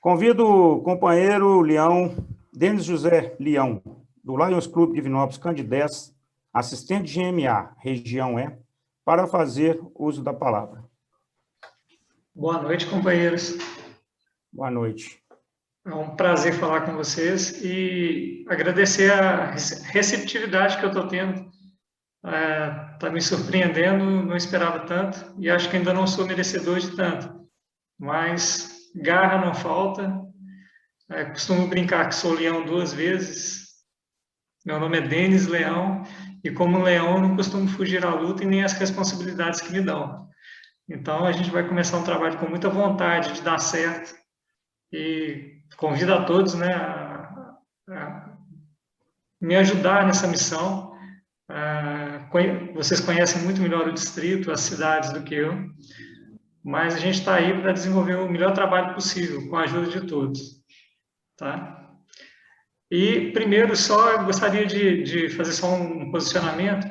Convido o companheiro Leão, Denis José Leão, do Lions Clube Divinópolis, Candidez, assistente de GMA, região E, para fazer uso da palavra. Boa noite, companheiros. Boa noite. É um prazer falar com vocês e agradecer a receptividade que eu estou tendo. Está me surpreendendo, não esperava tanto e acho que ainda não sou merecedor de tanto. Mas garra não falta. Costumo brincar que sou leão 2 vezes. Meu nome é Denis Leão e como leão não costumo fugir à luta e nem às responsabilidades que me dão. Então a gente vai começar um trabalho com muita vontade de dar certo e convido a todos, né, a me ajudar nessa missão. Vocês conhecem muito melhor o distrito, as cidades do que eu, mas a gente está aí para desenvolver o melhor trabalho possível, com a ajuda de todos. Tá? E, primeiro, eu gostaria de fazer só um posicionamento.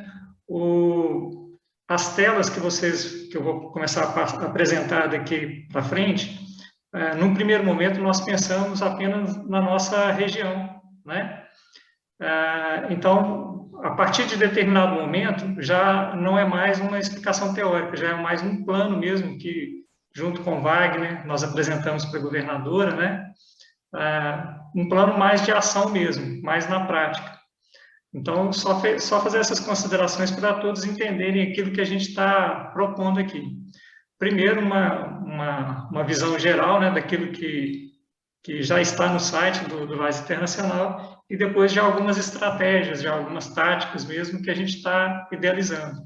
As telas que eu vou começar a apresentar daqui para frente, num primeiro momento, nós pensamos apenas na nossa região, né? Então, a partir de determinado momento, já não é mais uma explicação teórica, já é mais um plano mesmo que, junto com Wagner, nós apresentamos para a governadora, né? Um plano mais de ação mesmo, mais na prática. Então, só fazer essas considerações para todos entenderem aquilo que a gente está propondo aqui. Primeiro, uma visão geral, né, daquilo que já está no site do Wise Internacional, e depois de algumas estratégias, de algumas táticas mesmo que a gente está idealizando.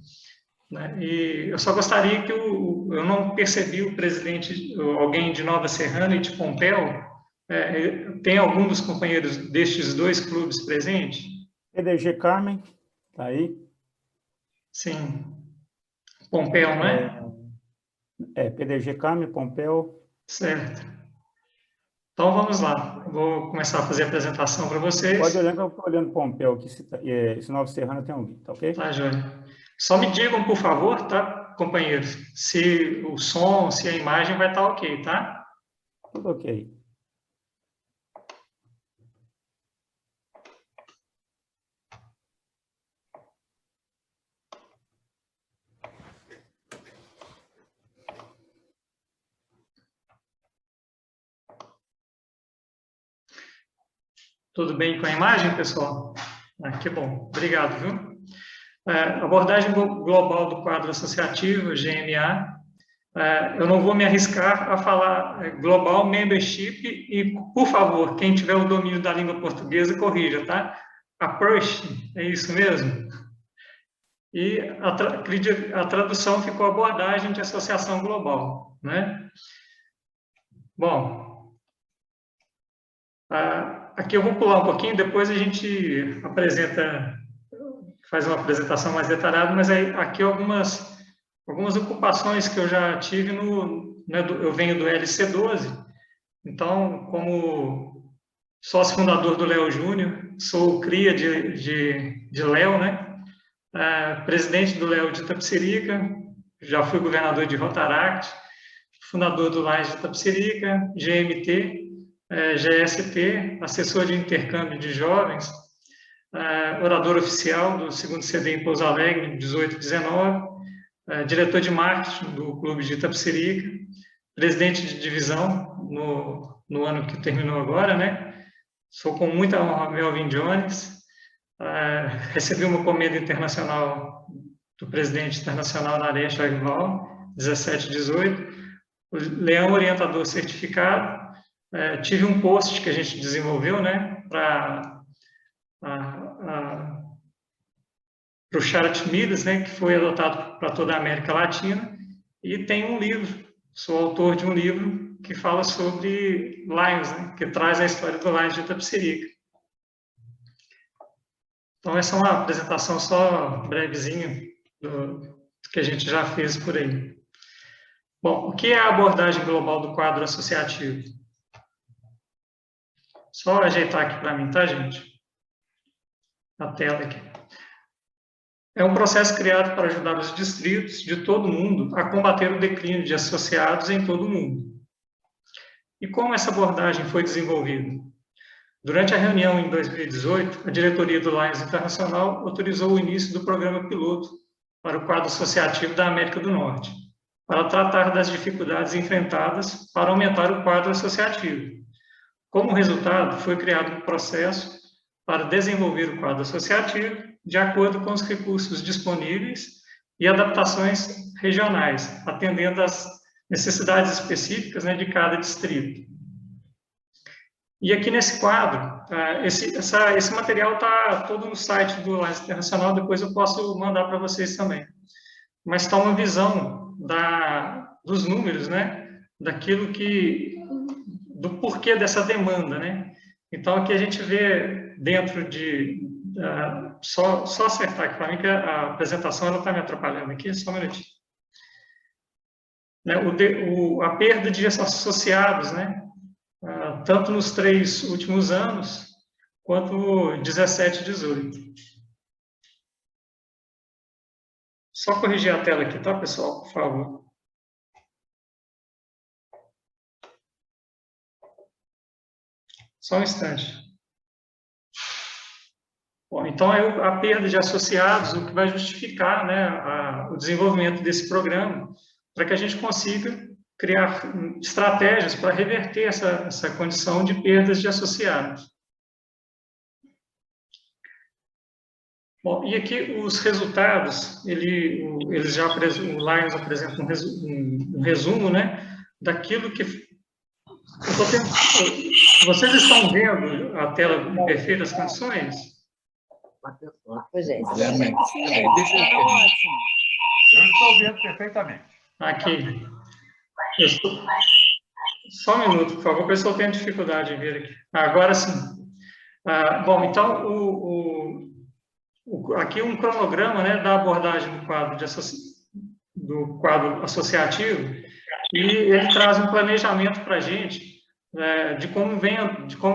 Né? E eu só gostaria que eu não percebi o presidente, alguém de Nova Serrana e de Pompéu. Tem algum dos companheiros destes 2 clubes presente? PDG Carmen, está aí? Sim. Pompéu, não é? PDG Carmen, Pompéu. Certo. Então, vamos lá. Eu vou começar a fazer a apresentação para vocês. Pode olhar que eu estou olhando Pompéu, que esse Nova Serrana tem alguém, tá ok? Tá, joia. Só me digam, por favor, tá, companheiros, se o som, se a imagem vai estar ok, tá? Tudo ok. Tudo bem com a imagem, pessoal? Que bom. Obrigado, viu? Abordagem global do quadro associativo, GMA. Eu não vou me arriscar a falar Global Membership e, por favor, quem tiver o domínio da língua portuguesa, corrija, tá? Approach, é isso mesmo? E a tradução ficou abordagem de associação global, né? Bom, aqui eu vou pular um pouquinho, depois a gente faz uma apresentação mais detalhada, mas aqui algumas ocupações que eu já tive eu venho do LC12, então, como sócio fundador do Léo Júnior, sou cria de Léo, né? Presidente do Léo de Itapecerica, já fui governador de Rotaract, fundador do Lions de Itapecerica, GMT, GST, assessor de intercâmbio de jovens, orador oficial do 2º CD em Pouso Alegre, 18 e 19, diretor de marketing do Clube de Itapecerica, presidente de divisão no ano que terminou agora, né? Sou com muita honra Melvin Jones, recebi uma comenda internacional do presidente internacional da Areste Agval, 17 e 18, Leão Orientador Certificado, tive um post que a gente desenvolveu, né, para o Chart Midas, né, que foi adotado para toda a América Latina, e tem um livro, sou autor de um livro que fala sobre Lions, né, que traz a história do Lions de Itapecerica. Então, essa é uma apresentação só brevezinha do que a gente já fez por aí. Bom, o que é a abordagem global do quadro associativo? Só ajeitar aqui para mim, tá, gente? A tela aqui. É um processo criado para ajudar os distritos de todo o mundo a combater o declínio de associados em todo o mundo. E como essa abordagem foi desenvolvida? Durante a reunião em 2018, a diretoria do Lions Internacional autorizou o início do programa piloto para o quadro associativo da América do Norte, para tratar das dificuldades enfrentadas para aumentar o quadro associativo. Como resultado, foi criado um processo para desenvolver o quadro associativo de acordo com os recursos disponíveis e adaptações regionais, atendendo às necessidades específicas, né, de cada distrito. E aqui nesse quadro, esse material está todo no site do Lions Internacional, depois eu posso mandar para vocês também. Mas está uma visão dos números, né, do porquê dessa demanda, né? Então, aqui a gente vê dentro de... só acertar aqui para mim, que a apresentação está me atrapalhando aqui, só um minutinho. Né, a perda de associados, né? Tanto nos 3 últimos anos, quanto 17 e 18. Só corrigir a tela aqui, tá, pessoal? Por favor. Só um instante. Bom, então, a perda de associados, o que vai justificar, né, o desenvolvimento desse programa, para que a gente consiga criar estratégias para reverter essa condição de perdas de associados. Bom, e aqui os resultados, o Lions apresenta um resumo, né, daquilo que... Vocês estão vendo a tela em perfeitas condições? Pois é. Eu estou vendo perfeitamente. Aqui. Só um minuto, por favor, o pessoal tem dificuldade de ver aqui. Agora sim. Bom, então, aqui um cronograma, né, da abordagem do quadro associativo, e ele traz um planejamento para a gente de como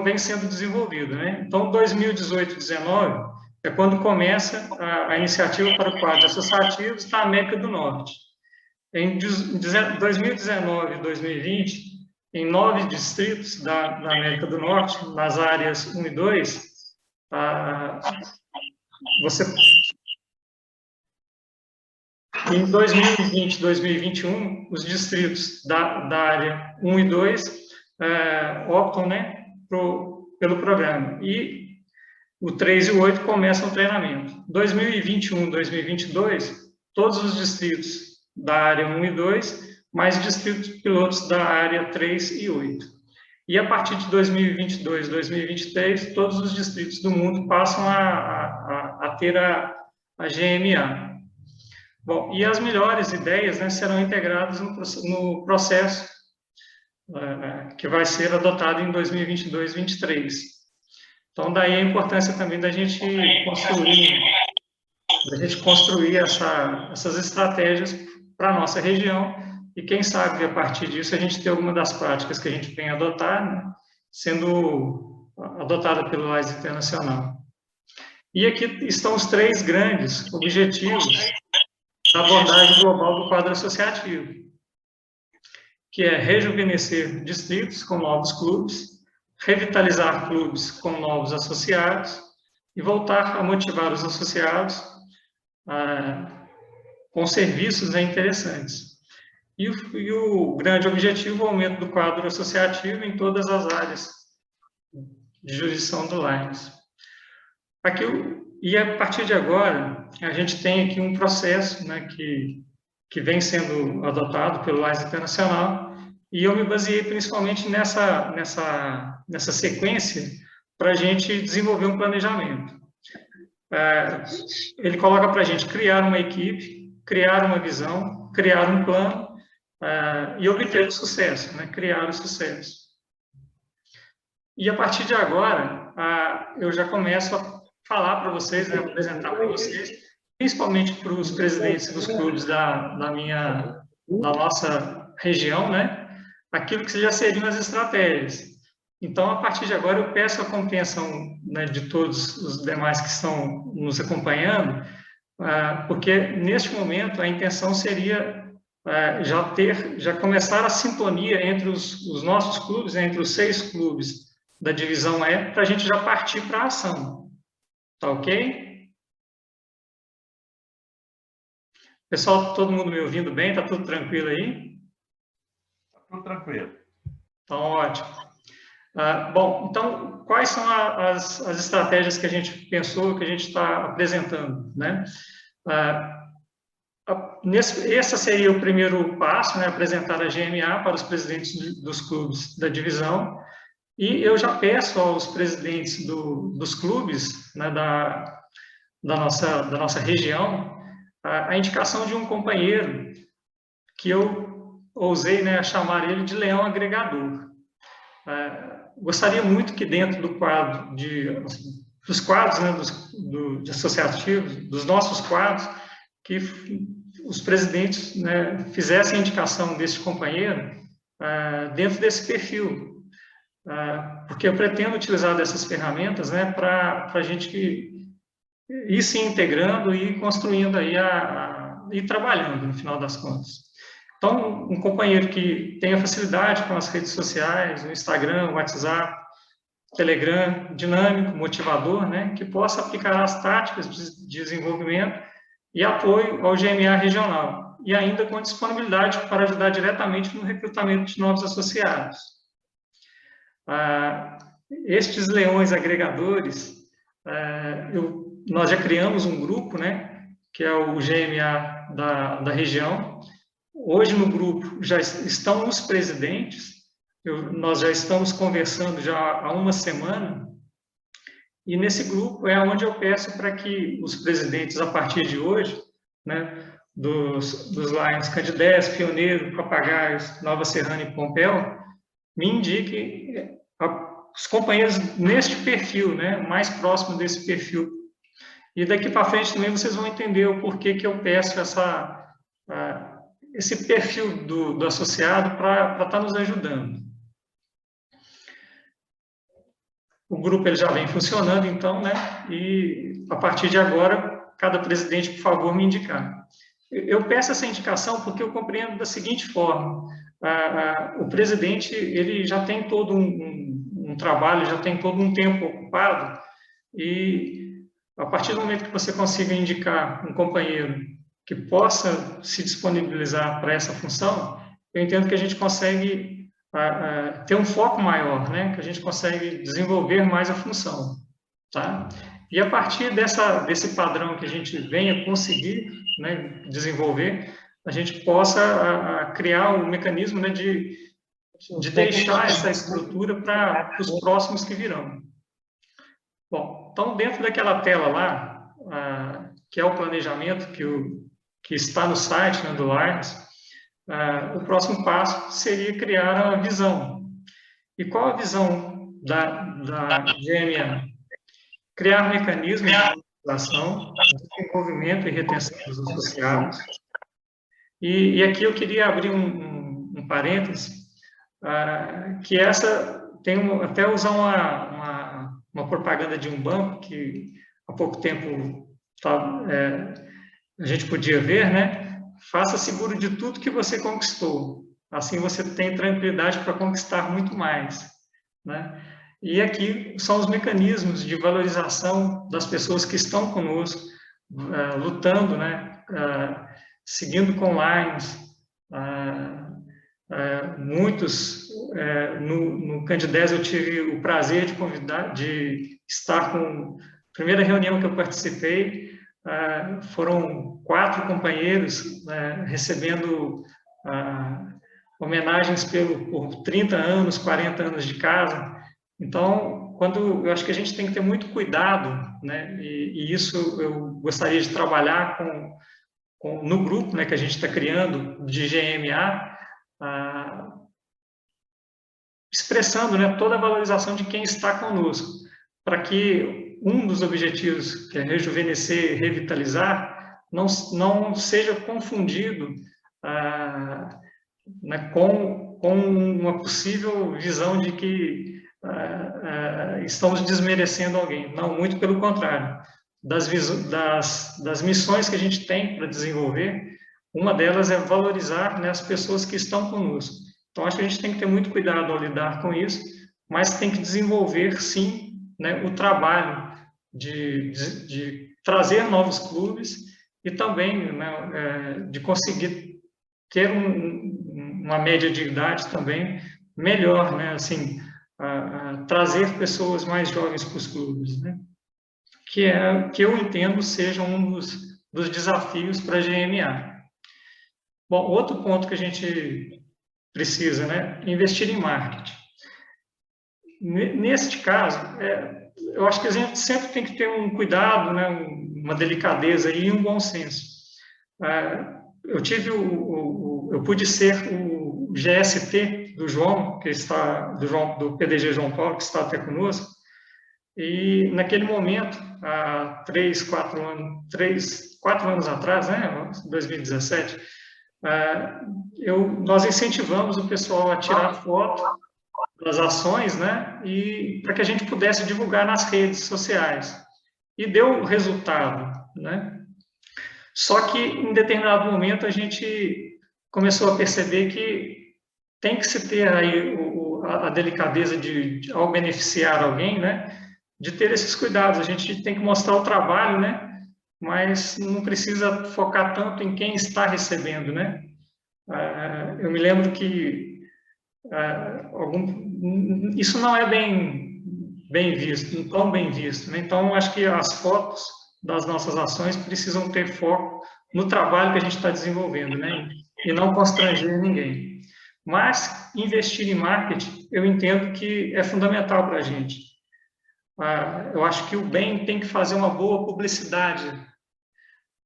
vem sendo desenvolvido, né? Então, 2018-19 é quando começa a iniciativa para o quadro associativo da América do Norte. Em 2019 e 2020, em 9 distritos da América do Norte, nas áreas 1 e 2, em 2020 e 2021, os distritos da área 1 e 2 optam, né, pelo programa. E o 3 e o 8 começam o treinamento. 2021 e 2022, todos os distritos da área 1 e 2, mais distritos pilotos da área 3 e 8. E a partir de 2022 e 2023, todos os distritos do mundo passam a ter a GMA. Bom, e as melhores ideias, né, serão integradas no processo que vai ser adotado em 2022 e 2023. Então, daí a importância também da gente construir essas estratégias para a nossa região, e quem sabe, a partir disso, a gente ter alguma das práticas que a gente vem adotar, né, sendo adotada pelo Lions Internacional. E aqui estão os 3 grandes objetivos da abordagem global do quadro associativo, que é rejuvenescer distritos com novos clubes, revitalizar clubes com novos associados e voltar a motivar os associados com serviços, né, interessantes. E o grande objetivo é o aumento do quadro associativo em todas as áreas de jurisdição do Lions. E a partir de agora, a gente tem aqui um processo, né, que vem sendo adotado pelo Lions Internacional, e eu me baseei principalmente nessa sequência para a gente desenvolver um planejamento. Ele coloca para a gente criar uma equipe, criar uma visão, criar um plano e obter o sucesso, né? Criar o sucesso. E a partir de agora, eu já começo a falar para vocês, né, apresentar para vocês, principalmente para os presidentes dos clubes da nossa região, né, aquilo que já seriam as estratégias. Então, a partir de agora, eu peço a compreensão, né, de todos os demais que estão nos acompanhando, porque, neste momento, a intenção seria já começar a sintonia entre os nossos clubes, entre os 6 clubes da divisão E, para a gente já partir para a ação. Tá ok? Pessoal, todo mundo me ouvindo bem? Tá tudo tranquilo aí? Tá tudo tranquilo. Então, ótimo. Bom, então, quais são as estratégias que a gente pensou, que a gente está apresentando, né? Esse seria o primeiro passo, né? Apresentar a GMA para os presidentes dos clubes da divisão. E eu já peço aos presidentes dos clubes, né, da nossa região, a indicação de um companheiro que eu ousei, né, chamar ele de leão agregador. Gostaria muito que dentro do quadro dos quadros, né, de associativos, dos nossos quadros, que os presidentes, né, fizessem a indicação desse companheiro dentro desse perfil. Porque eu pretendo utilizar dessas ferramentas, né, para a gente ir se integrando e construindo aí, e trabalhando, no final das contas. Então, um companheiro que tenha facilidade com as redes sociais, o Instagram, o WhatsApp, Telegram, dinâmico, motivador, né, que possa aplicar as táticas de desenvolvimento e apoio ao GMA regional, e ainda com disponibilidade para ajudar diretamente no recrutamento de novos associados. Estes leões agregadores, nós já criamos um grupo, né, que é o GMA da região. Hoje no grupo já estão os presidentes, nós já estamos conversando já há uma semana, e nesse grupo é onde eu peço para que os presidentes, a partir de hoje, né, dos Lions Candidez, Pioneiro, Papagaios, Nova Serrana e Pompéu, me indiquem os companheiros neste perfil, né, mais próximo desse perfil. E daqui para frente também vocês vão entender o porquê que eu peço esse perfil do associado para estar nos ajudando. O grupo ele já vem funcionando, então, né, e a partir de agora, cada presidente, por favor, me indicar. Eu peço essa indicação porque eu compreendo da seguinte forma: o presidente ele já tem todo um trabalho, já tem todo um tempo ocupado, e a partir do momento que você consiga indicar um companheiro que possa se disponibilizar para essa função, eu entendo que a gente consegue ter um foco maior, né? Que a gente consegue desenvolver mais a função, tá? E a partir desse padrão que a gente venha conseguir, né, desenvolver, a gente possa criar um mecanismo, né, de deixar essa estrutura para os próximos que virão. Bom, então, dentro daquela tela lá, que é o planejamento que está no site, né, do Lions, o próximo passo seria criar a visão. E qual a visão da GMA? Criar mecanismos de valorização, desenvolvimento e retenção dos associados. E aqui eu queria abrir um parêntese, que essa tem até usar uma propaganda de um banco que há pouco tempo a gente podia ver, né? Faça seguro de tudo que você conquistou. Assim você tem tranquilidade para conquistar muito mais, né? E aqui são os mecanismos de valorização das pessoas que estão conosco, lutando, né? Seguindo com Lions, muitos, no Candidez eu tive o prazer de estar com a primeira reunião que eu participei, foram 4 companheiros recebendo homenagens por 30 anos, 40 anos de casa. Então, eu acho que a gente tem que ter muito cuidado, né? E isso eu gostaria de trabalhar no grupo, né, que a gente está criando de GMA, expressando, né, toda a valorização de quem está conosco, para que um dos objetivos, que é rejuvenescer e revitalizar, não seja confundido né, com uma possível visão de que estamos desmerecendo alguém. Não, muito pelo contrário. Das missões que a gente tem para desenvolver, uma delas é valorizar, né, as pessoas que estão conosco. Então, acho que a gente tem que ter muito cuidado ao lidar com isso, mas tem que desenvolver, sim, né, o trabalho de trazer novos clubes e também, né, de conseguir ter uma média de idade também melhor, né, assim, trazer pessoas mais jovens para os clubes, né, que eu entendo seja um dos desafios para a GMA. Bom, outro ponto que a gente precisa, né, investir em marketing. Neste caso, eu acho que a gente sempre tem que ter um cuidado, né, uma delicadeza e um bom senso. Eu pude ser o GST do João, do PDG João Paulo, que está até conosco, e naquele momento, há 4 anos atrás, né, 2017, nós incentivamos o pessoal a tirar foto das ações, né, e para que a gente pudesse divulgar nas redes sociais. E deu resultado, né? Só que, em determinado momento, a gente começou a perceber que tem que se ter aí a delicadeza ao beneficiar alguém, né, de ter esses cuidados. A gente tem que mostrar o trabalho, né, mas não precisa focar tanto em quem está recebendo, né? Eu me lembro que isso não é bem visto, tão bem visto, né? Então, acho que as fotos das nossas ações precisam ter foco no trabalho que a gente está desenvolvendo, né? E não constranger ninguém. Mas investir em marketing, eu entendo que é fundamental para a gente. Eu acho que o bem tem que fazer uma boa publicidade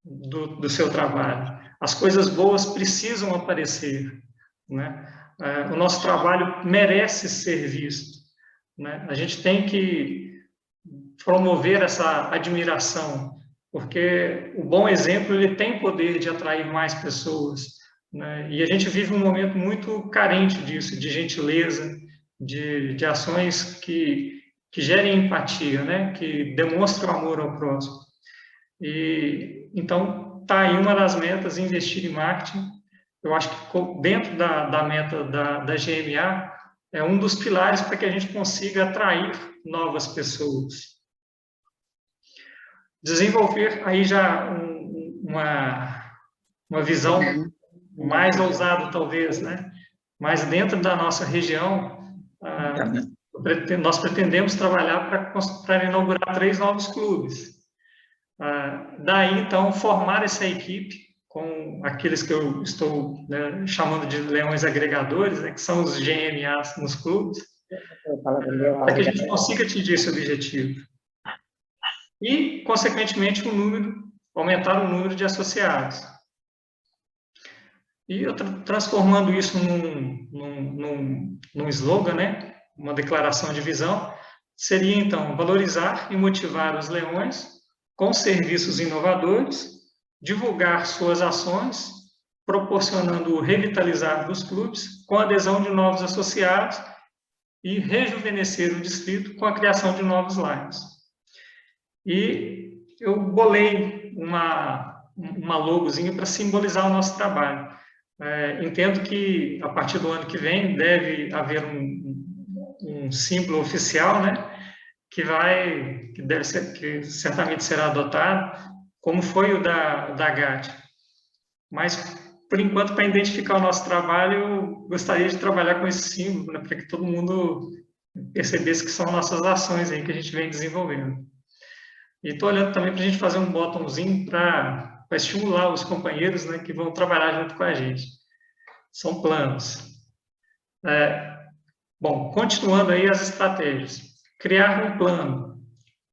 do seu trabalho. As coisas boas precisam aparecer, né? O nosso trabalho merece ser visto, né? A gente tem que promover essa admiração, porque o bom exemplo ele tem poder de atrair mais pessoas, né? E a gente vive um momento muito carente disso, de gentileza, de ações que gerem empatia, né? Que demonstram amor ao próximo. E então está aí uma das metas, investir em marketing. Eu acho que dentro da meta da GMA é um dos pilares para que a gente consiga atrair novas pessoas. Desenvolver aí já uma visão mais ousada, talvez, né? Mas dentro da nossa região, nós pretendemos trabalhar para inaugurar 3 novos clubes. Daí, então, formar essa equipe com aqueles que eu estou, né, chamando de leões agregadores, né, que são os GMAs nos clubes, para que a gente consiga atingir esse objetivo. E, consequentemente, aumentar o número de associados. E eu transformando isso num slogan, né, uma declaração de visão, seria, então, valorizar e motivar os leões com serviços inovadores, divulgar suas ações, proporcionando o revitalizar dos clubes com a adesão de novos associados e rejuvenescer o distrito com a criação de novos lares. E eu bolei uma logozinha para simbolizar o nosso trabalho. Entendo que, a partir do ano que vem, deve haver um símbolo oficial, né, que certamente será adotado, como foi o da GAT. Mas, por enquanto, para identificar o nosso trabalho, eu gostaria de trabalhar com esse símbolo, né, para que todo mundo percebesse que são nossas ações aí que a gente vem desenvolvendo. E estou olhando também para a gente fazer um botãozinho para estimular os companheiros, né, que vão trabalhar junto com a gente. São planos. Bom, continuando aí as estratégias. Criar um plano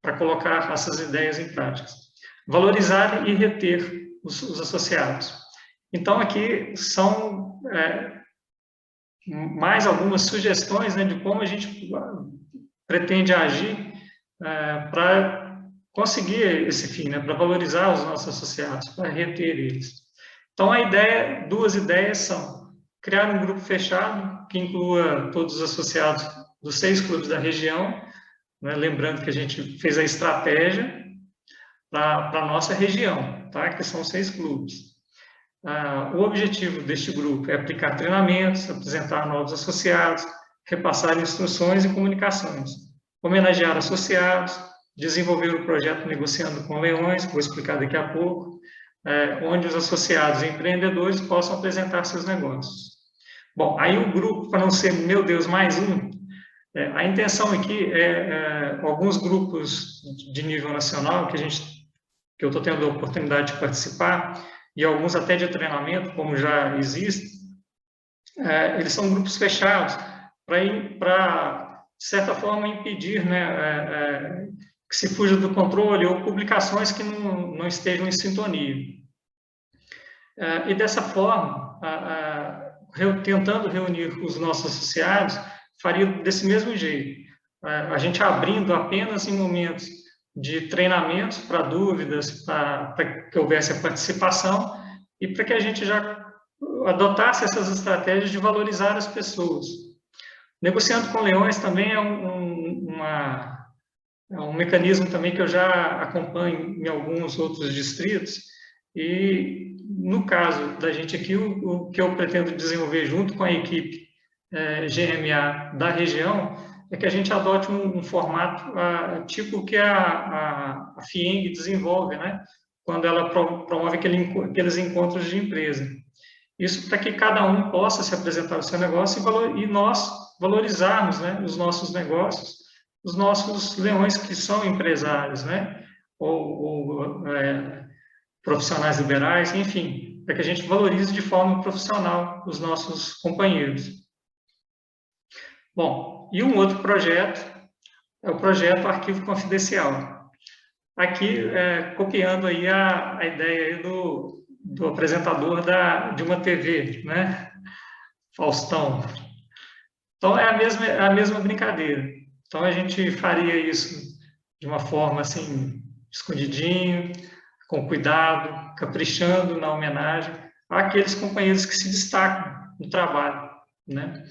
para colocar essas ideias em prática. Valorizar e reter os associados. Então, aqui são mais algumas sugestões, né, de como a gente pretende agir para conseguir esse fim, né, para valorizar os nossos associados, para reter eles. Então, duas ideias são criar um grupo fechado, que inclua todos os associados dos 6 clubes da região, né, lembrando que a gente fez a estratégia para a nossa região, tá, que são 6 clubes. O objetivo deste grupo é aplicar treinamentos, apresentar novos associados, repassar instruções e comunicações, homenagear associados, desenvolver o projeto Negociando com Leões, que vou explicar daqui a pouco, onde os associados e empreendedores possam apresentar seus negócios. Bom, aí o grupo, para não ser, meu Deus, mais um, a intenção aqui alguns grupos de nível nacional que eu estou tendo a oportunidade de participar, e alguns até de treinamento, como já existe, eles são grupos fechados, para, de certa forma, impedir, né, que se fuja do controle ou publicações que não estejam em sintonia. E dessa forma, tentando reunir os nossos associados, faria desse mesmo jeito. A gente abrindo apenas em momentos de treinamentos para dúvidas, para que houvesse a participação e para que a gente já adotasse essas estratégias de valorizar as pessoas. Negociando com Leões também é um mecanismo também que eu já acompanho em alguns outros distritos e, no caso da gente aqui, o que eu pretendo desenvolver junto com a equipe GMA da região é que a gente adote um formato tipo que a FIENG desenvolve, né? Quando ela promove aqueles encontros de empresa. Isso para que cada um possa se apresentar o seu negócio e nós valorizarmos, né, os nossos negócios, os nossos leões que são empresários, né? Ou profissionais liberais, enfim, para que a gente valorize de forma profissional os nossos companheiros. Bom, e um outro projeto é o projeto Arquivo Confidencial. Aqui, copiando aí a ideia aí do apresentador de uma TV, né? Faustão. Então, é a mesma brincadeira. Então, a gente faria isso de uma forma, assim, escondidinho, com cuidado, caprichando na homenagem àqueles companheiros que se destacam no trabalho, né?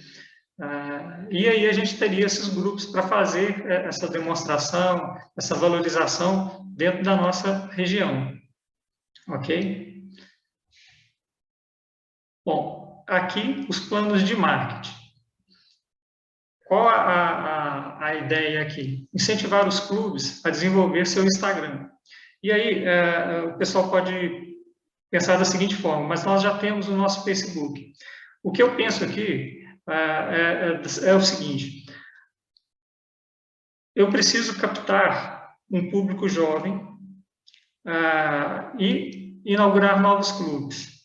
E aí a gente teria esses grupos para fazer essa demonstração, essa valorização dentro da nossa região, ok? Bom, aqui os planos de marketing. Qual a ideia aqui? Incentivar os clubes a desenvolver seu Instagram. E aí o pessoal pode pensar da seguinte forma, mas nós já temos o nosso Facebook. O que eu penso aqui é o seguinte: eu preciso captar um público jovem e inaugurar novos clubes.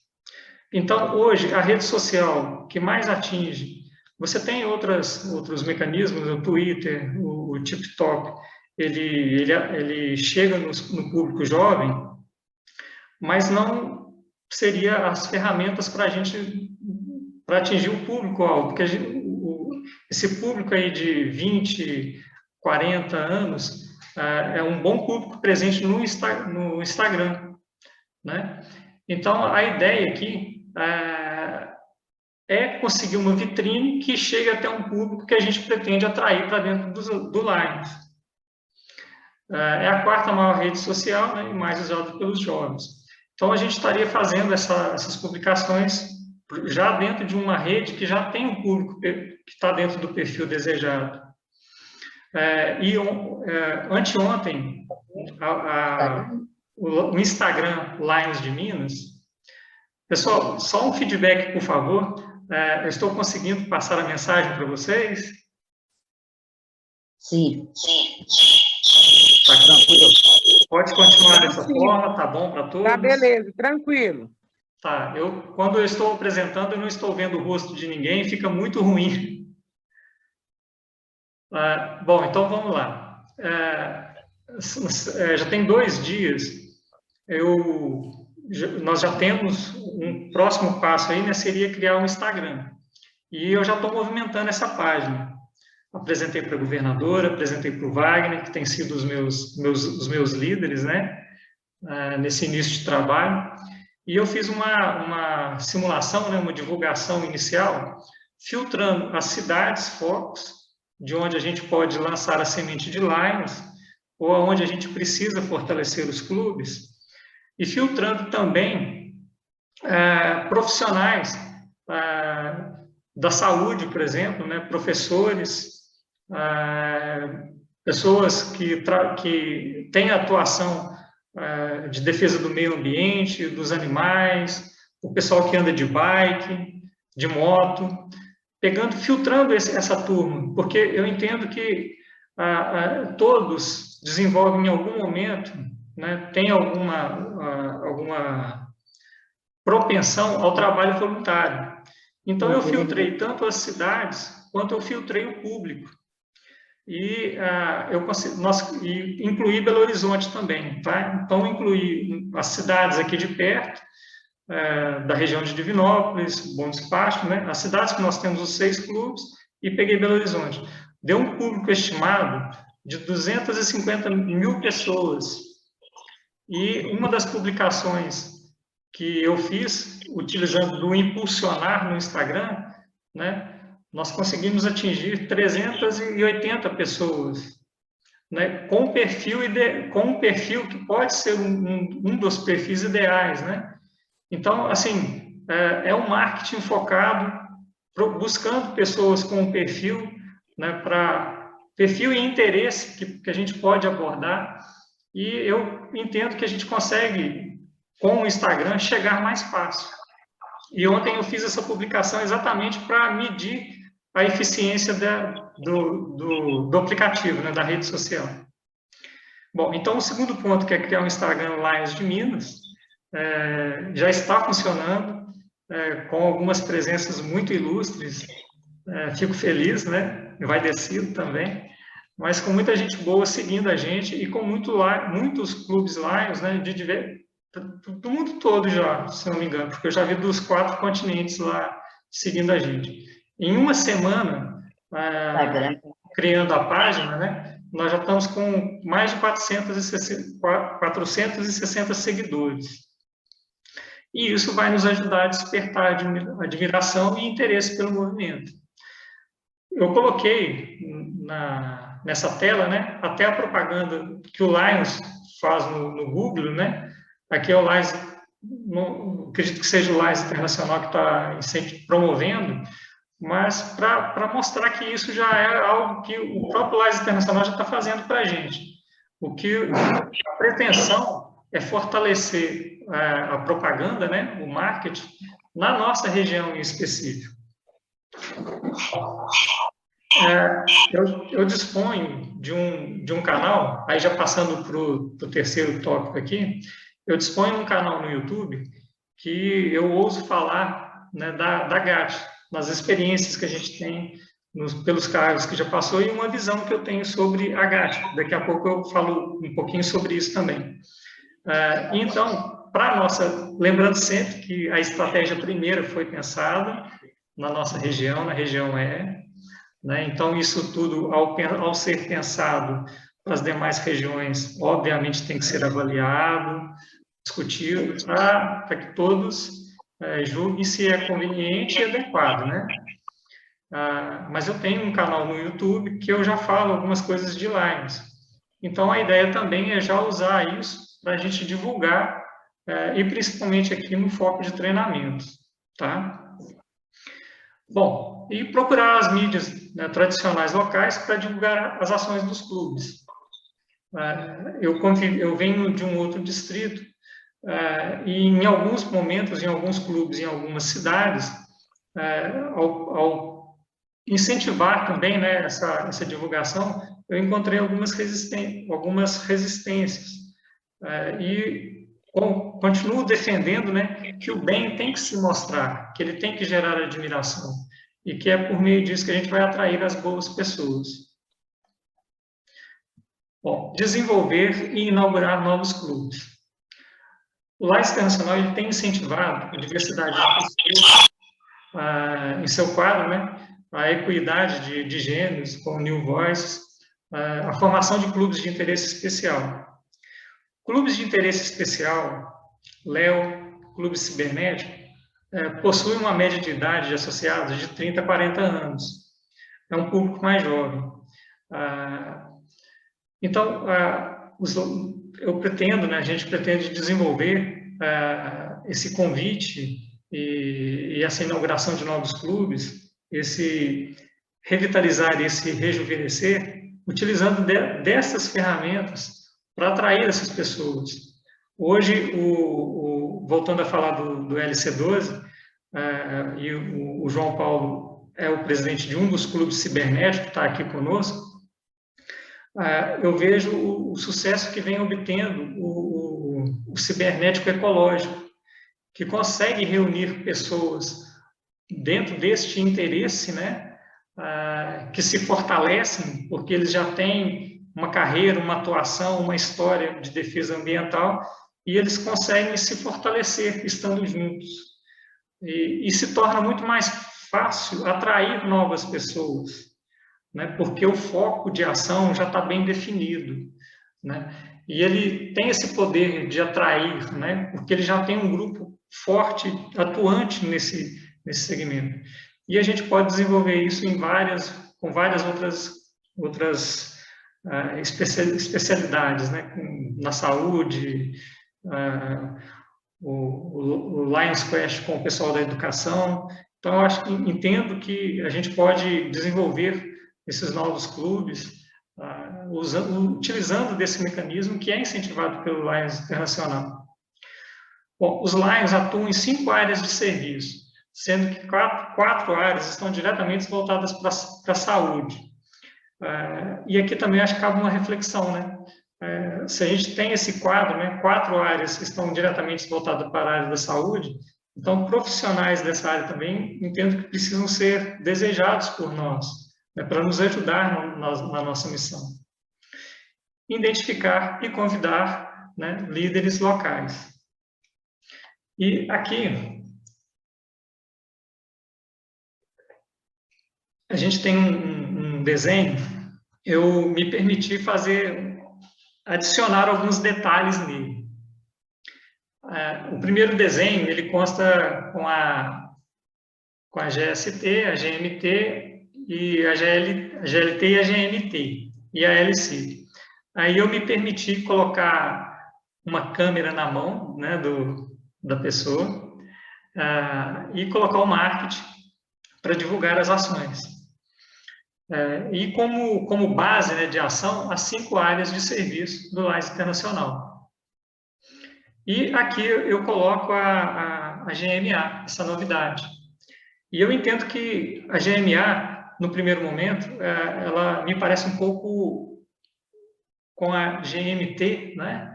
Então, hoje, a rede social que mais atinge, você tem outros mecanismos, o Twitter, o TikTok, ele chega no público jovem, mas não seria as ferramentas para atingir o público-alvo, porque esse público aí de 20, 40 anos é um bom público presente no Instagram, né? Então, a ideia aqui é conseguir uma vitrine que chegue até um público que a gente pretende atrair para dentro do Lions. É a quarta maior rede social, né, e mais usada pelos jovens. Então, a gente estaria fazendo essas publicações já dentro de uma rede que já tem um público que está dentro do perfil desejado. Anteontem, o Instagram Lions de Minas, pessoal, só um feedback, por favor, eu estou conseguindo passar a mensagem para vocês? Sim. Tá tranquilo? Pode continuar dessa forma, tá bom para todos? Tá, beleza, tranquilo. Tá, quando eu estou apresentando, eu não estou vendo o rosto de ninguém, fica muito ruim. Bom, então vamos lá. Já tem 2 dias, nós já temos um próximo passo aí, né, seria criar um Instagram. E eu já estou movimentando essa página. Apresentei para a governadora, apresentei para o Wagner, que tem sido os meus líderes, né, nesse início de trabalho. E eu fiz uma simulação, né, uma divulgação inicial, filtrando as cidades, focos, de onde a gente pode lançar a semente de Lions, ou onde a gente precisa fortalecer os clubes, e filtrando também profissionais da saúde, por exemplo, né, professores, pessoas que têm atuação de defesa do meio ambiente, dos animais, o pessoal que anda de bike, de moto, filtrando essa turma, porque eu entendo que todos desenvolvem em algum momento, né, tem alguma propensão ao trabalho voluntário. Então, eu filtrei tanto as cidades, quanto eu filtrei o público. E incluí Belo Horizonte também, tá? Então, incluí as cidades aqui de perto, da região de Divinópolis, Bom Despacho, né? As cidades que nós temos os 6 clubes, e peguei Belo Horizonte. Deu um público estimado de 250 mil pessoas. E uma das publicações que eu fiz, utilizando do Impulsionar no Instagram, né? Nós conseguimos atingir 380 pessoas, né? Com um perfil que pode ser um dos perfis ideais, né? Então, assim, é um marketing focado, buscando pessoas com perfil, né, perfil e interesse que a gente pode abordar, e eu entendo que a gente consegue, com o Instagram, chegar mais fácil. E ontem eu fiz essa publicação exatamente para medir a eficiência do aplicativo, né, da rede social. Bom, então o segundo ponto, que é criar um Instagram Lions de Minas, já está funcionando, com algumas presenças muito ilustres. Fico feliz, né? Vai descido também, mas com muita gente boa seguindo a gente e com muitos clubes Lions, né? Do mundo todo já, se não me engano, porque eu já vi dos 4 continentes lá seguindo a gente. Em uma semana, criando a página, né? Nós já estamos com mais de 460 seguidores. E isso vai nos ajudar a despertar admiração e interesse pelo movimento. Eu coloquei nessa tela, né, até a propaganda que o Lions faz no Google, né? Aqui é o Lions, acredito que seja o Lions Internacional que está sempre promovendo, mas para mostrar que isso já é algo que o próprio Lions Internacional já está fazendo para a gente. A pretensão é fortalecer a propaganda, né, o marketing, na nossa região em específico. Eu disponho de um canal, aí já passando para o terceiro tópico aqui, eu disponho de um canal no YouTube que eu ouso falar, né, da GAT, nas experiências que a gente tem pelos cargos que já passou e uma visão que eu tenho sobre a GAT. Daqui a pouco eu falo um pouquinho sobre isso também. Então, lembrando sempre que a estratégia primeira foi pensada na nossa região, na região E, né? Então, isso tudo, ao ser pensado para as demais regiões, obviamente tem que ser avaliado, discutido, para que todos julguem se é conveniente e adequado, né? Mas eu tenho um canal no YouTube que eu já falo algumas coisas de Lions. Então, a ideia também é já usar isso para a gente divulgar, e principalmente aqui no foco de treinamento, tá? Bom, e procurar as mídias, né, tradicionais locais para divulgar as ações dos clubes. Eu venho de um outro distrito, e em alguns momentos, em alguns clubes, em algumas cidades, ao incentivar também, né, essa divulgação, eu encontrei algumas resistências. E continuo defendendo, né, que o bem tem que se mostrar, que ele tem que gerar admiração, e que é por meio disso que a gente vai atrair as boas pessoas. Bom, desenvolver e inaugurar novos clubes. O Lions Internacional ele tem incentivado a diversidade de pessoas em seu quadro, né, a equidade de gêneros, com New Voices, a formação de clubes de interesse especial. Clubes de interesse especial, LEO, clube cibernético, possuem uma média de idade de associados de 30 a 40 anos. É um público mais jovem. Então, eu pretendo, né, a gente pretende desenvolver esse convite e essa inauguração de novos clubes, esse revitalizar, esse rejuvenescer, utilizando dessas ferramentas para atrair essas pessoas. Hoje, voltando a falar do LC12, e o João Paulo é o presidente de um dos clubes cibernéticos, está aqui conosco, eu vejo o sucesso que vem obtendo o cibernético ecológico, que consegue reunir pessoas dentro deste interesse, né, que se fortalecem, porque eles já têm uma carreira, uma atuação, uma história de defesa ambiental, e eles conseguem se fortalecer estando juntos. E se torna muito mais fácil atrair novas pessoas, né, porque o foco de ação já está bem definido, né, e ele tem esse poder de atrair, né, porque ele já tem um grupo forte, atuante nesse segmento. E a gente pode desenvolver isso com várias outras especialidades, né, na saúde, o Lions Quest com o pessoal da educação. Então, eu entendo que a gente pode desenvolver esses novos clubes utilizando desse mecanismo que é incentivado pelo Lions Internacional. Bom, os Lions atuam em 5 áreas de serviço, sendo que 4 áreas estão diretamente voltadas para a saúde. E aqui também acho que cabe uma reflexão, né? Se a gente tem esse quadro, né, 4 áreas que estão diretamente voltadas para a área da saúde, então profissionais dessa área também entendo que precisam ser desejados por nós, né, para nos ajudar na nossa missão. Identificar e convidar, né, líderes locais. E aqui a gente tem um desenho, eu me permiti adicionar alguns detalhes nele. O primeiro desenho, ele consta com a GST, a GMT, e a GLT e a GMT, e a LC. Aí eu me permiti colocar uma câmera na mão, né, da pessoa, e colocar o marketing para divulgar as ações. E como base, né, de ação, as 5 áreas de serviço do Lions Internacional. E aqui eu coloco a GMA, essa novidade. E eu entendo que a GMA, no primeiro momento, ela me parece um pouco com a GMT, né?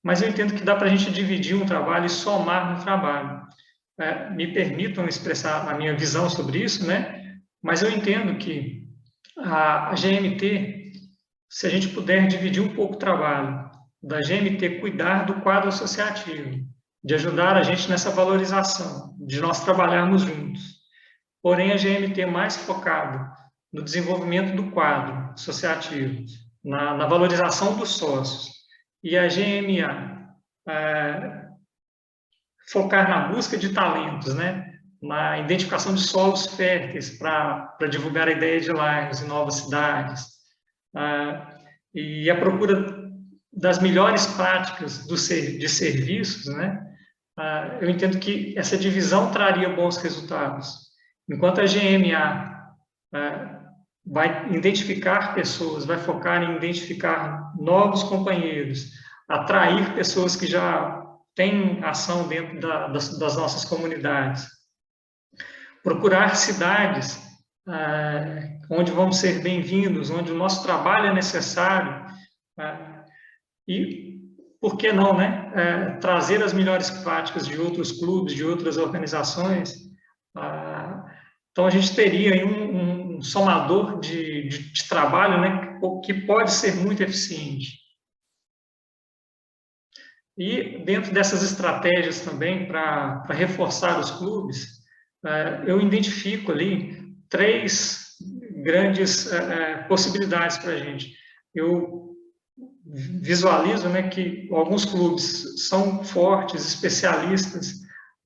Mas eu entendo que dá para a gente dividir um trabalho e somar no trabalho. Me permitam expressar a minha visão sobre isso, né? Mas eu entendo que a GMT, se a gente puder dividir um pouco o trabalho da GMT cuidar do quadro associativo, de ajudar a gente nessa valorização, de nós trabalharmos juntos. Porém, a GMT é mais focada no desenvolvimento do quadro associativo, na valorização dos sócios. E a GMA focar na busca de talentos, né? Na identificação de solos férteis para divulgar a ideia de Lions em novas cidades, e a procura das melhores práticas de serviços, né? Eu entendo que essa divisão traria bons resultados. Enquanto a GMA vai identificar pessoas, vai focar em identificar novos companheiros, atrair pessoas que já têm ação dentro das nossas comunidades, procurar cidades onde vamos ser bem-vindos, onde o nosso trabalho é necessário, e, por que não, né, trazer as melhores práticas de outros clubes, de outras organizações. Então, a gente teria aí um somador de trabalho, né, que pode ser muito eficiente. E, dentro dessas estratégias também, para reforçar os clubes, eu identifico ali 3 grandes possibilidades para a gente. Eu visualizo, né, que alguns clubes são fortes, especialistas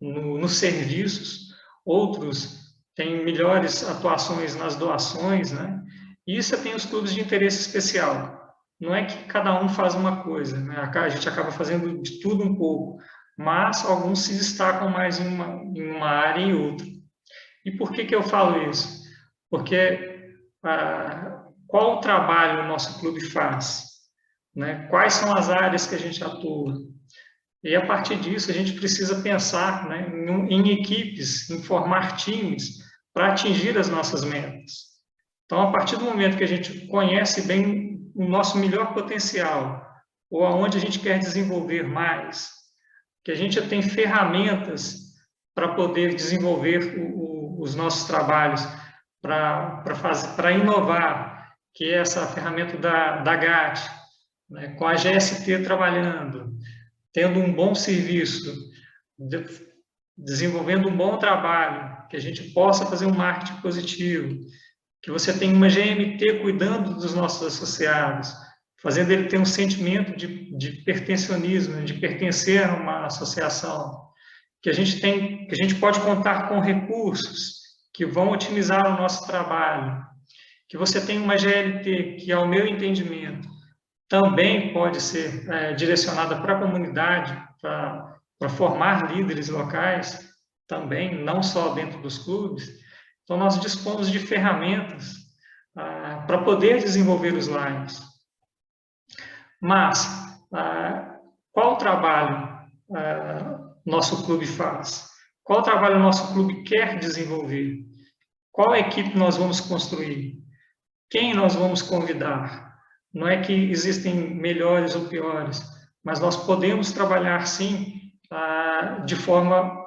nos serviços, outros têm melhores atuações nas doações, né? E você tem os clubes de interesse especial. Não é que cada um faz uma coisa, né? A gente acaba fazendo de tudo um pouco, mas alguns se destacam mais em uma área e em outra. E por que eu falo isso? Porque qual o trabalho o nosso clube faz? Né? Quais são as áreas que a gente atua? E a partir disso a gente precisa pensar, né, em equipes, em formar times para atingir as nossas metas. Então, a partir do momento que a gente conhece bem o nosso melhor potencial, ou aonde a gente quer desenvolver mais, que a gente já tem ferramentas para poder desenvolver os nossos trabalhos, para inovar, que é essa ferramenta da GAT, né, com a GST trabalhando, tendo um bom serviço, desenvolvendo um bom trabalho, que a gente possa fazer um marketing positivo, que você tenha uma GMT cuidando dos nossos associados, fazendo ele ter um sentimento de pertencionismo, de pertencer a uma associação, que a gente pode contar com recursos que vão otimizar o nosso trabalho, que você tem uma GLT que, ao meu entendimento, também pode ser direcionada para a comunidade, para formar líderes locais, também, não só dentro dos clubes. Então, nós dispomos de ferramentas para poder desenvolver os Lions. Mas, qual trabalho nosso clube faz? Qual trabalho nosso clube quer desenvolver? Qual equipe nós vamos construir? Quem nós vamos convidar? Não é que existem melhores ou piores, mas nós podemos trabalhar, sim, de forma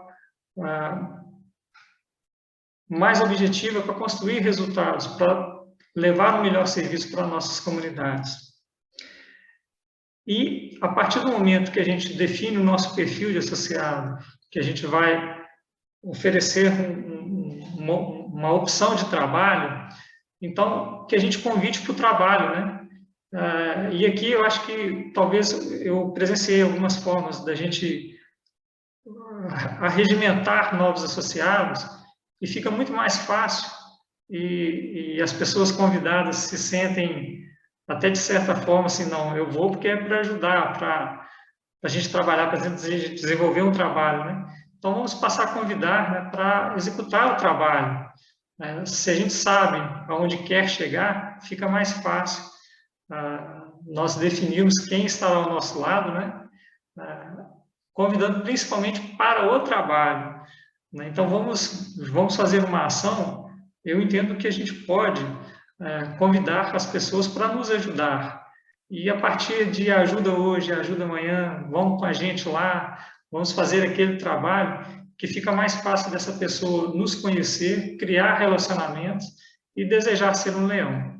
mais objetiva para construir resultados, para levar um melhor serviço para nossas comunidades. E, a partir do momento que a gente define o nosso perfil de associado, que a gente vai oferecer uma opção de trabalho, então, que a gente convide para o trabalho, né? E aqui eu acho que talvez eu presenciei algumas formas da gente arregimentar novos associados e fica muito mais fácil e as pessoas convidadas se sentem até de certa forma assim, não, eu vou porque é para ajudar, para a gente trabalhar, para desenvolver um trabalho, né? Então vamos passar a convidar, né, para executar o trabalho. Se a gente sabe aonde quer chegar, fica mais fácil nós definirmos quem estará ao nosso lado, né? Convidando principalmente para o trabalho, né? Então, vamos fazer uma ação. Eu entendo que a gente pode convidar as pessoas para nos ajudar. E a partir de ajuda hoje, ajuda amanhã, vamos com a gente lá, vamos fazer aquele trabalho que fica mais fácil dessa pessoa nos conhecer, criar relacionamentos e desejar ser um leão.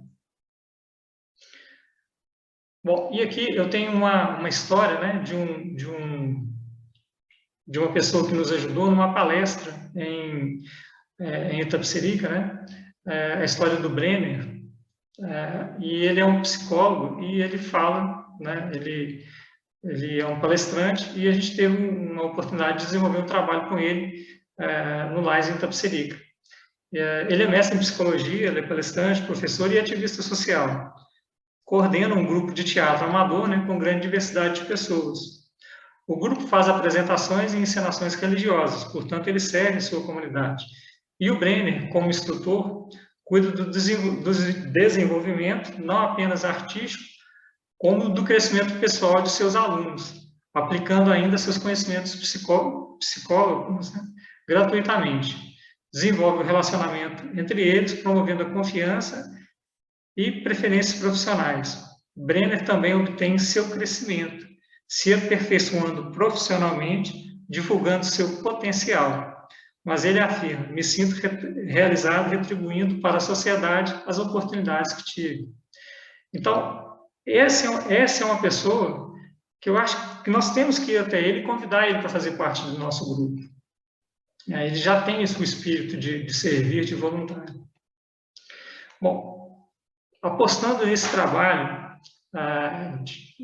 Bom, e aqui eu tenho uma história, né, de uma pessoa que nos ajudou numa palestra em Itapecerica, né, a história do Brenner, e ele é um psicólogo e ele fala, né, ele é um palestrante e a gente teve uma oportunidade de desenvolver um trabalho com ele no LAIS em Itapecerica. Ele é mestre em psicologia, ele é palestrante, professor e ativista social. Coordena um grupo de teatro amador, né, com grande diversidade de pessoas. O grupo faz apresentações e encenações religiosas, portanto, ele serve sua comunidade. E o Brenner, como instrutor, cuida do desenvolvimento, não apenas artístico, como do crescimento pessoal de seus alunos, aplicando ainda seus conhecimentos psicólogos, né, gratuitamente. Desenvolve o relacionamento entre eles, promovendo a confiança e preferências profissionais. Brenner também obtém seu crescimento, se aperfeiçoando profissionalmente, divulgando seu potencial. Mas ele afirma, me sinto realizado retribuindo para a sociedade as oportunidades que tive. Então, essa é uma pessoa que eu acho que nós temos que ir até ele e convidar ele para fazer parte do nosso grupo. Ele já tem esse espírito de servir, de voluntário. Bom, apostando nesse trabalho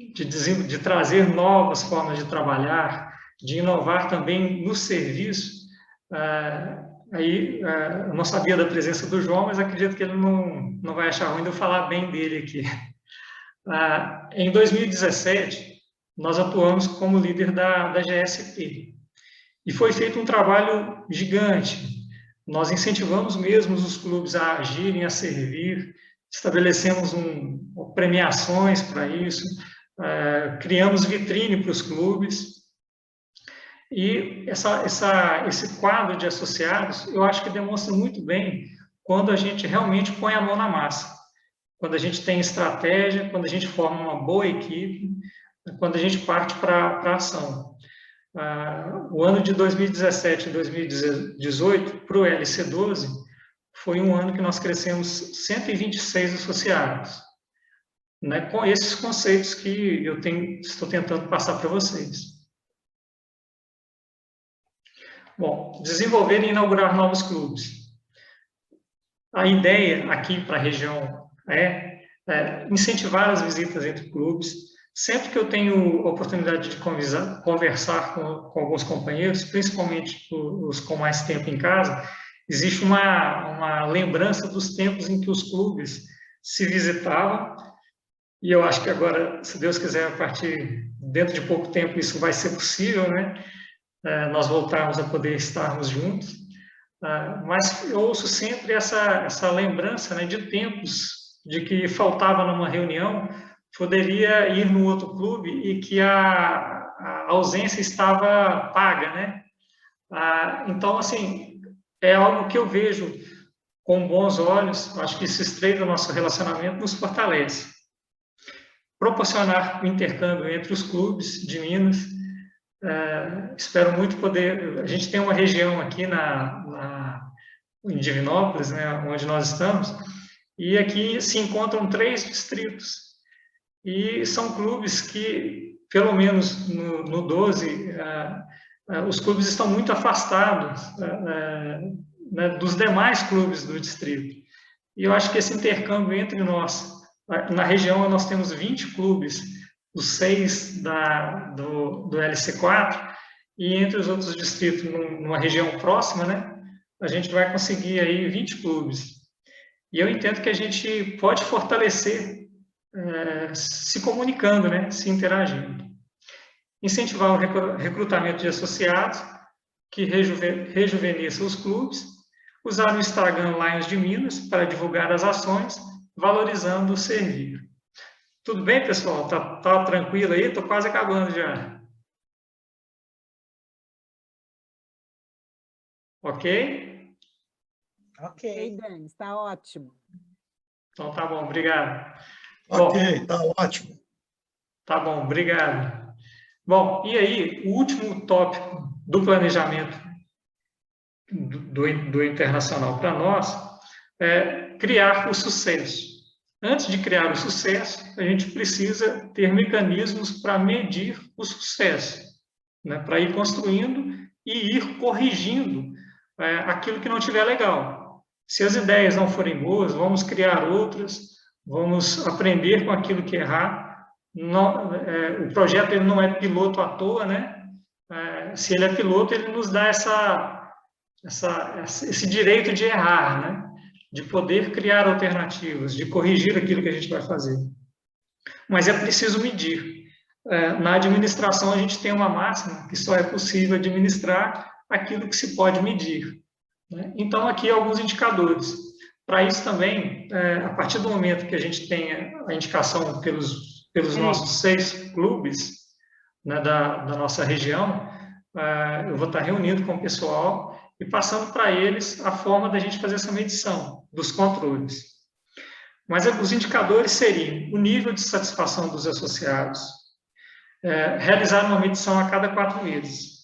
de trazer novas formas de trabalhar, de inovar também no serviço, aí eu não sabia da presença do João, mas acredito que ele não vai achar ruim de eu falar bem dele aqui. Em 2017, nós atuamos como líder da GSP. E foi feito um trabalho gigante. Nós incentivamos mesmo os clubes a agirem, a servir, estabelecemos premiações para isso, criamos vitrine para os clubes. E esse quadro de associados, eu acho que demonstra muito bem quando a gente realmente põe a mão na massa, quando a gente tem estratégia, quando a gente forma uma boa equipe, quando a gente parte para a ação. O ano de 2017 e 2018, para o LC12, foi um ano que nós crescemos 126 associados, né, com esses conceitos que eu estou tentando passar para vocês. Bom, desenvolver e inaugurar novos clubes. A ideia aqui para a região é incentivar as visitas entre clubes. Sempre que eu tenho oportunidade de conversar com alguns companheiros, principalmente os com mais tempo em casa, existe uma lembrança dos tempos em que os clubes se visitavam, e eu acho que agora, se Deus quiser, a partir dentro de pouco tempo, isso vai ser possível, né? Nós voltarmos a poder estarmos juntos, mas eu ouço sempre essa lembrança, né, de tempos de que faltava numa reunião, poderia ir no outro clube e que a ausência estava paga, né? Então, assim, é algo que eu vejo com bons olhos. Acho que isso estreita o nosso relacionamento, nos fortalece. Proporcionar o intercâmbio entre os clubes de Minas. Espero muito poder... A gente tem uma região aqui em Divinópolis, né, onde nós estamos, e aqui se encontram 3 distritos. E são clubes que, pelo menos no 12, os clubes estão muito afastados né, dos demais clubes do distrito. E eu acho que esse intercâmbio entre nós, na região nós temos 20 clubes, os 6 do LC4, e entre os outros distritos, numa região próxima, né, a gente vai conseguir aí 20 clubes. E eu entendo que a gente pode fortalecer se comunicando, né, se interagindo. Incentivar o recrutamento de associados, que rejuvenesça os clubes, usar o Instagram Lions de Minas para divulgar as ações, valorizando o servir. Tudo bem, pessoal? Tá tranquilo aí? Estou quase acabando já. Ok? Ok, Dani, está ótimo. Então tá bom, obrigado. Ok, está ótimo. Tá bom, obrigado. Bom, e aí, o último tópico do planejamento do internacional para nós é criar o sucesso. Antes de criar o sucesso, a gente precisa ter mecanismos para medir o sucesso, né, para ir construindo e ir corrigindo aquilo que não estiver legal. Se as ideias não forem boas, vamos criar outras, vamos aprender com aquilo que errar. O projeto ele não é piloto à toa, né? Se ele é piloto, ele nos dá esse direito de errar, né? De poder criar alternativas, de corrigir aquilo que a gente vai fazer. Mas é preciso medir. Na administração, a gente tem uma máxima que só é possível administrar aquilo que se pode medir, né? Então, aqui alguns indicadores. Para isso também, a partir do momento que a gente tenha a indicação pelos nossos 6 clubes, né, da nossa região, eu vou estar reunindo com o pessoal e passando para eles a forma da gente fazer essa medição dos controles. Mas os indicadores seriam o nível de satisfação dos associados, realizar uma medição a cada 4 meses.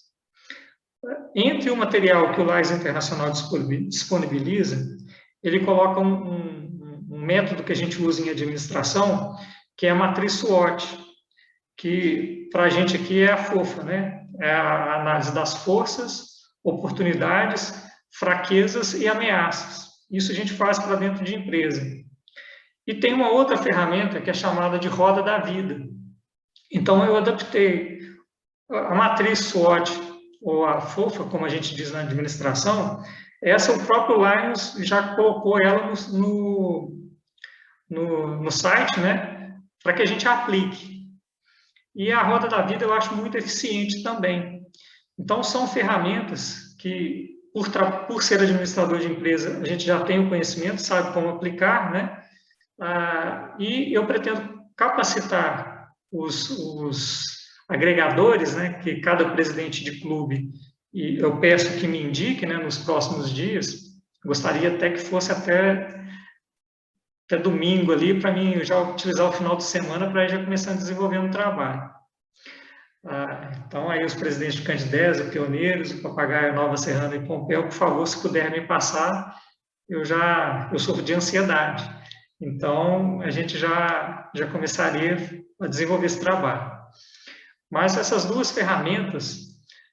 Entre o material que o LAIS Internacional disponibiliza, ele coloca um método que a gente usa em administração, que é a matriz SWOT, que para a gente aqui é a FOFA, né? É a análise das forças, oportunidades, fraquezas e ameaças. Isso a gente faz para dentro de empresa. E tem uma outra ferramenta que é chamada de roda da vida. Então, eu adaptei a matriz SWOT, ou a FOFA, como a gente diz na administração. Essa, o próprio Lions já colocou ela no site, né, para que a gente aplique. E a Roda da Vida eu acho muito eficiente também. Então, são ferramentas que, por ser administrador de empresa, a gente já tem o conhecimento, sabe como aplicar, né? E eu pretendo capacitar os agregadores, né, que cada presidente de clube, e eu peço que me indique, né, nos próximos dias, gostaria até que fosse até domingo ali, para mim já utilizar o final de semana para já começar a desenvolver um trabalho. Então, aí os presidentes de Candidez, Pioneiros, o Papagaio, Nova Serrana e Pompéu, por favor, se puder me passar, eu sofro de ansiedade. Então, a gente já começaria a desenvolver esse trabalho. Mas essas duas ferramentas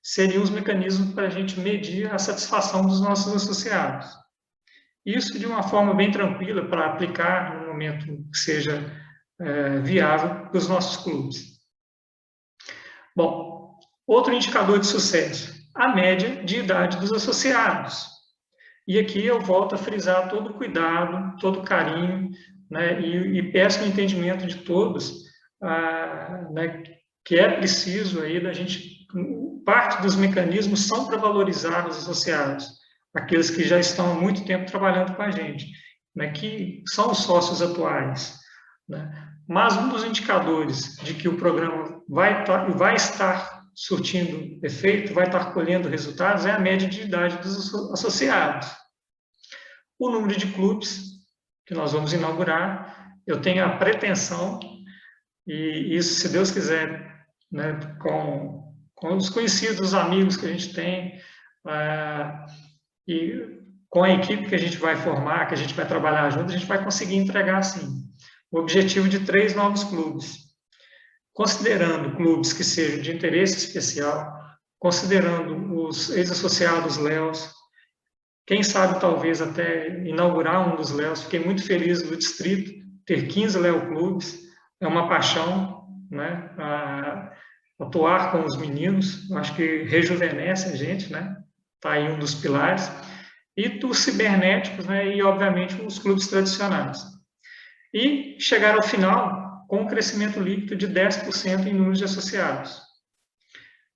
seriam os mecanismos para a gente medir a satisfação dos nossos associados. Isso de uma forma bem tranquila para aplicar no momento que seja viável para os nossos clubes. Bom, outro indicador de sucesso, a média de idade dos associados. E aqui eu volto a frisar todo o cuidado, todo o carinho, né, e peço o entendimento de todos, né, que é preciso aí da gente, parte dos mecanismos são para valorizar os associados, aqueles que já estão há muito tempo trabalhando com a gente, né, que são os sócios atuais, né. Mas um dos indicadores de que o programa vai estar surtindo efeito, vai estar colhendo resultados, é a média de idade dos associados. O número de clubes que nós vamos inaugurar, eu tenho a pretensão, e isso, se Deus quiser, né, com os conhecidos, os amigos que a gente tem, e com a equipe que a gente vai formar, que a gente vai trabalhar junto, a gente vai conseguir entregar, sim, o objetivo de 3 novos clubes, considerando clubes que sejam de interesse especial, considerando os ex-associados Léos, quem sabe talvez até inaugurar um dos Léos. Fiquei muito feliz do distrito ter 15 Léo Clubes, é uma paixão, né? Atuar com os meninos, acho que rejuvenesce a gente, né? Está aí um dos pilares. E dos cibernéticos, né? E obviamente os clubes tradicionais. E chegar ao final com um crescimento líquido de 10% em número de associados.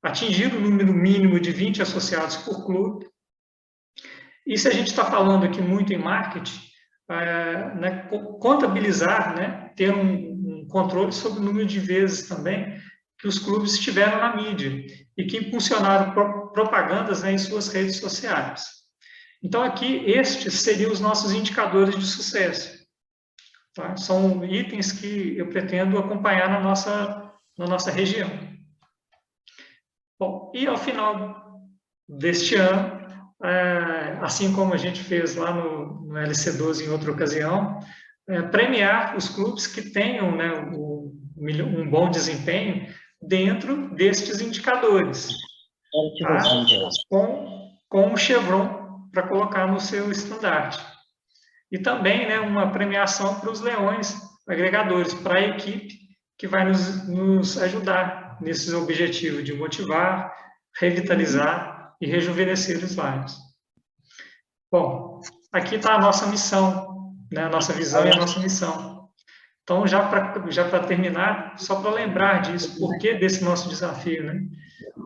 Atingir o número mínimo de 20 associados por clube. E se a gente está falando aqui muito em marketing, né, contabilizar, né, ter um controle sobre o número de vezes também que os clubes estiveram na mídia e que impulsionaram propagandas, né, em suas redes sociais. Então, aqui, estes seriam os nossos indicadores de sucesso. Tá? São itens que eu pretendo acompanhar na nossa região. Bom, e ao final deste ano, assim como a gente fez lá no LC12 em outra ocasião, premiar os clubes que tenham, né, um bom desempenho dentro destes indicadores, tá? com o Chevron para colocar no seu estandarte. E também, né, uma premiação para os leões agregadores, para a equipe que vai nos ajudar nesses objetivos de motivar, revitalizar e rejuvenescer os lares. Bom, aqui está a nossa missão, né, a nossa visão e a nossa missão. Então, já para terminar, só para lembrar disso, por que desse nosso desafio, né?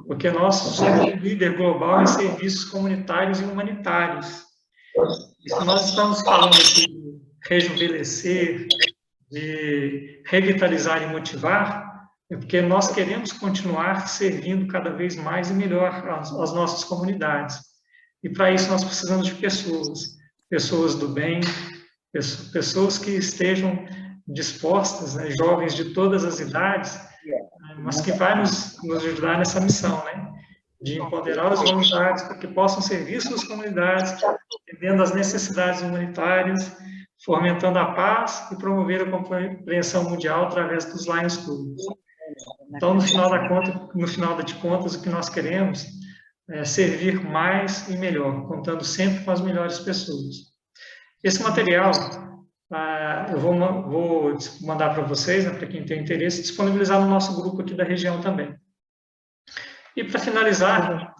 Porque nós somos um líder global em serviços comunitários e humanitários. E se nós estamos falando aqui de rejuvenescer, de revitalizar e motivar, é porque nós queremos continuar servindo cada vez mais e melhor as nossas comunidades. E para isso nós precisamos de pessoas do bem, pessoas que estejam dispostas, né, jovens de todas as idades, mas que vai nos ajudar nessa missão, né, de empoderar os voluntários para que possam servir suas comunidades, entendendo as necessidades humanitárias, fomentando a paz e promover a compreensão mundial através dos Lions Clubs. Então, no final de contas, o que nós queremos é servir mais e melhor, contando sempre com as melhores pessoas. Esse material, eu vou mandar para vocês, né, para quem tem interesse, disponibilizar no nosso grupo aqui da região também. E, para finalizar,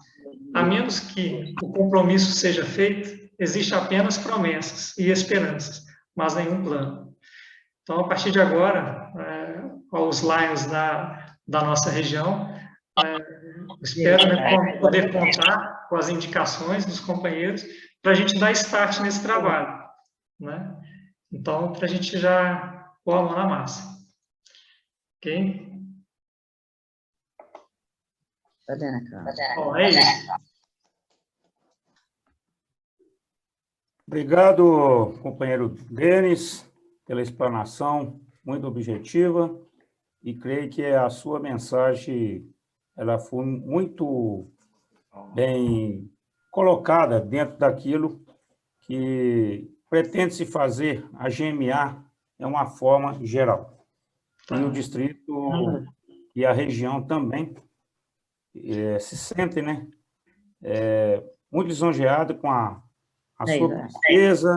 a menos que o compromisso seja feito, existe apenas promessas e esperanças, mas nenhum plano. Então, a partir de agora, aos Lions da nossa região. Espero, né, poder contar com as indicações dos companheiros para a gente dar start nesse trabalho, né? Então, para a gente já pôr a mão na massa. Ok? Bom, é isso. Obrigado, companheiro Denis, pela explanação muito objetiva, e creio que a sua mensagem ela foi muito bem colocada dentro daquilo que pretende-se fazer. A GMA é uma forma geral. E o distrito e a região também se sentem, né, muito lisonjeado com a sua princesa,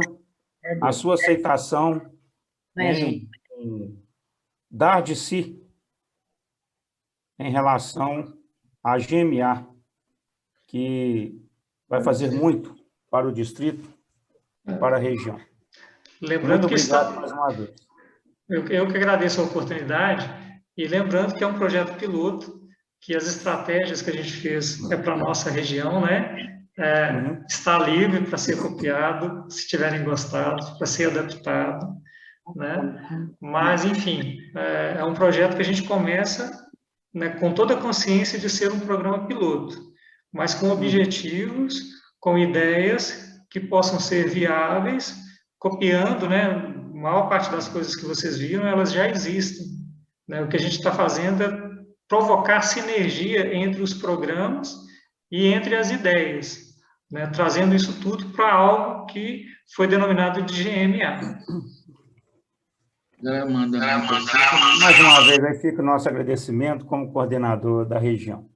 a sua aceitação em dar de si em relação à GMA, que vai fazer muito para o distrito, para a região. Lembrando Muito que obrigado mais uma vez. eu que agradeço a oportunidade, e lembrando que é um projeto piloto, que as estratégias que a gente fez é para a nossa região, né? Está livre para ser copiado, se tiverem gostado, para ser adaptado, né? Mas, enfim, é um projeto que a gente começa, né, com toda a consciência de ser um programa piloto, mas com objetivos, com ideias que possam ser viáveis, copiando, né? A maior parte das coisas que vocês viram, elas já existem, né? O que a gente está fazendo é provocar sinergia entre os programas e entre as ideias, né? Trazendo isso tudo para algo que foi denominado de GMA. Mais uma vez, aí fica o nosso agradecimento como coordenador da região.